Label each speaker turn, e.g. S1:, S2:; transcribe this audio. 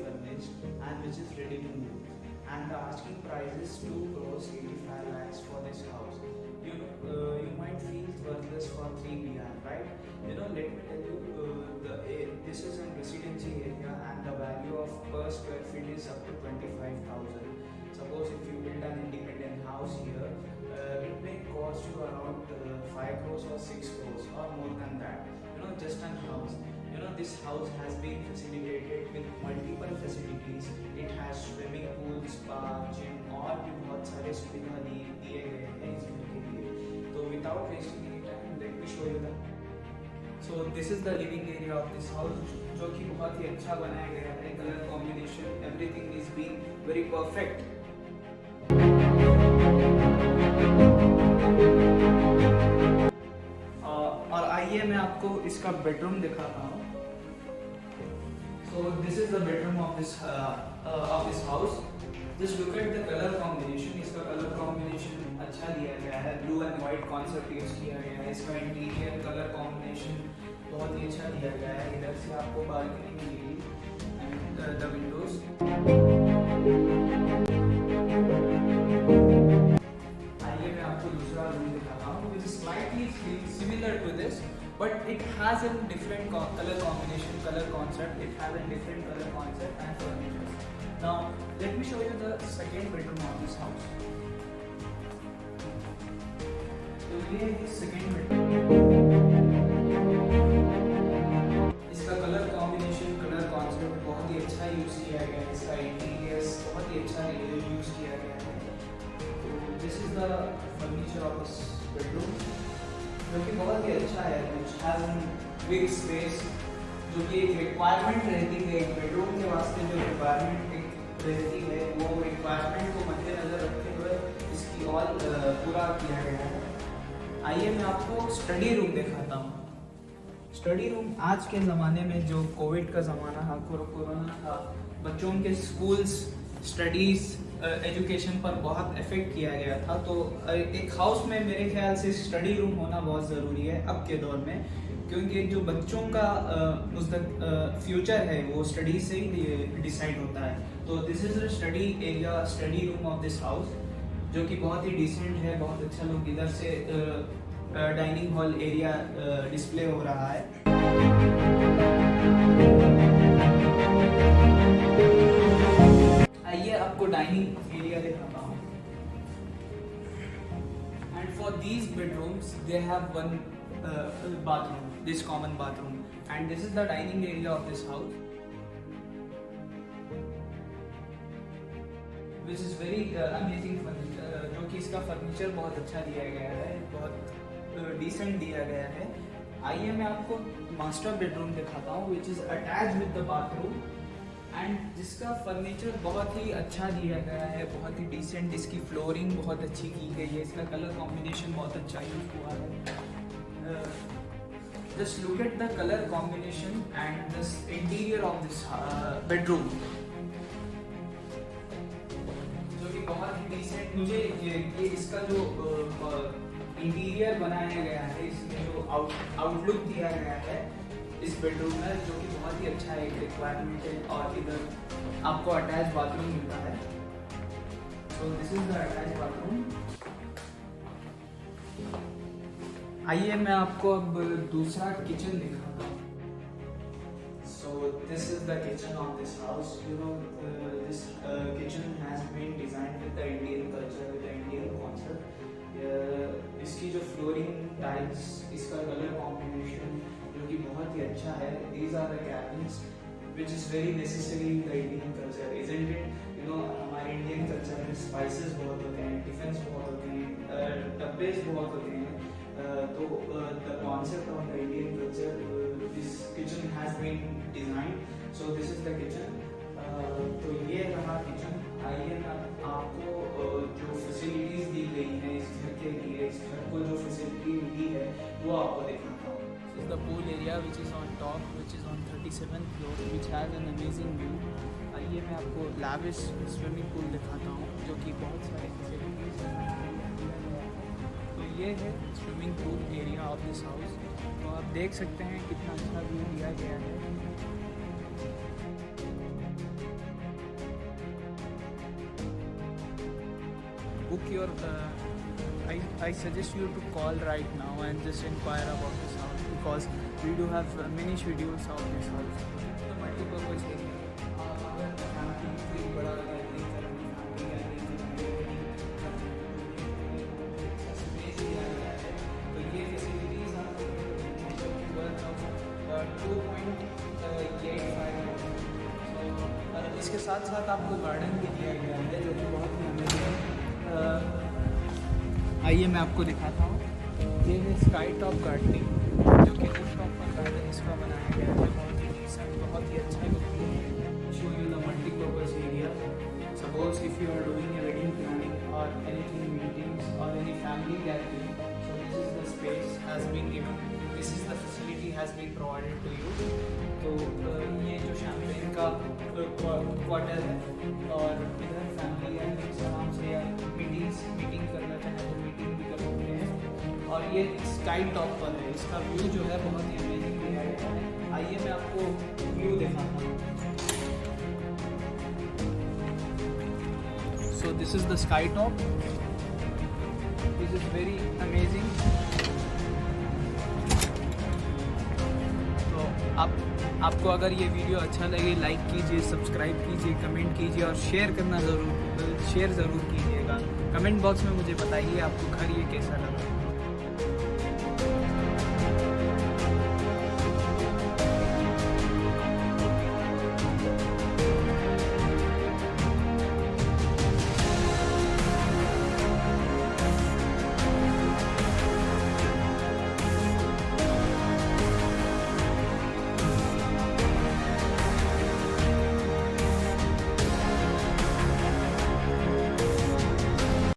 S1: furnished and which is ready to move. And the asking price is 2 crores 85 lakhs for this house. You might feel worthless for 3 BR, right? Let me tell you, this is a residency area and the value of per square feet is up to 25,000. Suppose if you build an independent house here, it may cost you around 5 crores or 6 crores or more than that. Just an house. This house has been facilitated with multiple facilities. It has swimming pool, spa, gym और भी बहुत सारे सुविधा दिए गए हैं इस घर के लिए. तो without wasting any time, let me show you that. So this is the living area of this house, जो कि बहुत ही अच्छा बनाया गया है. Color combination, everything is being very perfect. और आइए मैं आपको इसका बेडरूम दिखाता हूँ. So this is the bedroom of this house. Just look at the color combination. इसका color combination अच्छा दिया गया है. Blue and white concept use किया गया है. इसका इंटीरियर कलर कॉम्बिनेशन बहुत ही अच्छा दिया गया है. इधर से आपको बालकनी मिलेगी एंड द विंडोज. आइए मैं आपको दूसरा रूम दिखाता हूँ, which is slightly similar to this. But it has a different color combination, color concept. It has a different color concept and furniture. Now, let me show you the second bedroom of this house. So, ये है second bedroom. इसका color combination, color concept बहुत ही अच्छा use किया गया है. इसका interiors बहुत ही अच्छा यूज किया गया है. So, this is the furniture of this bedroom. जो कि बहुत ही अच्छा है. which has a big space, जो कि एक रिक्वायरमेंट रहती है एक बेडरूम के वास्ते. जो रिक्वायरमेंट रहती है वो रिक्वायरमेंट को मद्देनजर रखते हुए इसकी ऑल पूरा किया गया है. आइए मैं आपको स्टडी रूम दिखाता हूँ. स्टडी रूम आज के ज़माने में जो कोविड का ज़माना था, कोरोना था, बच्चों के स्कूल्स स्टडीज़ एजुकेशन पर बहुत इफेक्ट किया गया था. तो एक हाउस में मेरे ख्याल से स्टडी रूम होना बहुत ज़रूरी है अब के दौर में, क्योंकि जो बच्चों का फ्यूचर है वो स्टडी से ही डिसाइड होता है. तो this is a study area, study room of this house, जो कि बहुत ही डिसेंट है, बहुत अच्छा. लोग इधर से डाइनिंग हॉल एरिया डिस्प्ले हो रहा है. आइए आपको डाइनिंग एरिया दिखाता हूँ. And for these bedrooms they have one bathroom, this common bathroom, and this is the dining area of this house, which is very amazing furniture. जो कि इसका फर्नीचर बहुत अच्छा दिया गया है, बहुत डिसेंट दिया गया है. आइए मैं आपको मास्टर बेडरूम दिखाता हूँ, which is attached with the bathroom, and जिसका फर्नीचर बहुत ही अच्छा दिया गया है, बहुत ही डिसेंट. इसकी फ्लोरिंग बहुत अच्छी की गई है. इसका कलर कॉम्बिनेशन बहुत अच्छा यूज हुआ है. Just look at the color combination and this interior of this bedroom, जो कि बहुत ही डिसेंट. मुझे ये इसका जो इंटीरियर बनाया गया है, इसमें जो आउटलुक दिया गया है इस बेडरूम में, जो कि बहुत ही अच्छा है, एक रिक्वायरमेंट है. और इधर आपको अटैच बाथरूम मिलता है. सो this is the attach bathroom. आइए मैं आपको अब दूसरा किचन दिखाता हूँ. So this is the kitchen of this house. This kitchen has been designed with the Indian culture, with the Indian concept. इसकी जो फ्लोरिंग टाइल्स, इसका कलर कॉम्बिनेशन जो कि बहुत ही अच्छा है. These are the cabins which is very necessary in the Indian culture, isn't it? हमारे Indian culture में स्पाइसेस बहुत होते हैं, टिफिन्स बहुत होते हैं, डब्बेज बहुत होते हैं. तो the concept of the Indian culture, this kitchen has been designed. So this is the kitchen. तो ये रहा किचन. आइए मैं आपको जो फैसिलिटीज दी गई हैं इस घर के लिए, इस घर को जो फैसिलिटी मिली है वो आपको दिखाता हूँ. This is the pool area which is on top, which is on 37th floor, which has an amazing view. आइए मैं आपको lavish स्विमिंग पूल दिखाता हूँ, जो कि बहुत सारे फैसिलिटीज. तो ये है swimming pool area of this house. तो आप देख सकते हैं कितना अच्छा व्यू दिया गया है. book your I suggest you to call right now and just inquire about this house, because we do have many schedules of this house. The multi-purpose area. अगर फैमिली कोई बड़ा गैदरिंग करनी, तो ये फैसिलिटीज आपको 2.85। इसके साथ साथ आपको गार्डन भी दिया गया है जो कि बहुत ही अमेजिंग है। आइए मैं आपको दिखाता हूँ। ये है स्काई टॉप गार्डनिंग, जो कि रूफटॉप पर गार्डन इसका बनाया गया है, बहुत ही डिसेंट, बहुत ही अच्छा लुकिंग है। Show you the multipurpose area. Suppose if you are doing a wedding planning or anything meetings or any family gathering, so this is the space has been given, this is the facility has been provided to you. तो ये जो champagne का quarter है, और इधर family gatherings आराम से या मीटिंग करना चाहें तो मीटिंग भी कर सकते हैं। और ये स्काई टॉप पर है, इसका व्यू जो है बहुत ही अमेजिंग दिया गया है। आइए मैं आपको व्यू दिखाता हूँ। सो this is the sky top, this is very amazing. तो आपको अगर ये वीडियो अच्छा लगे, लाइक कीजिए, सब्सक्राइब कीजिए, कमेंट कीजिए और शेयर ज़रूर कीजिएगा। कमेंट बॉक्स में मुझे बताइए आपको घर ये कैसा लगा।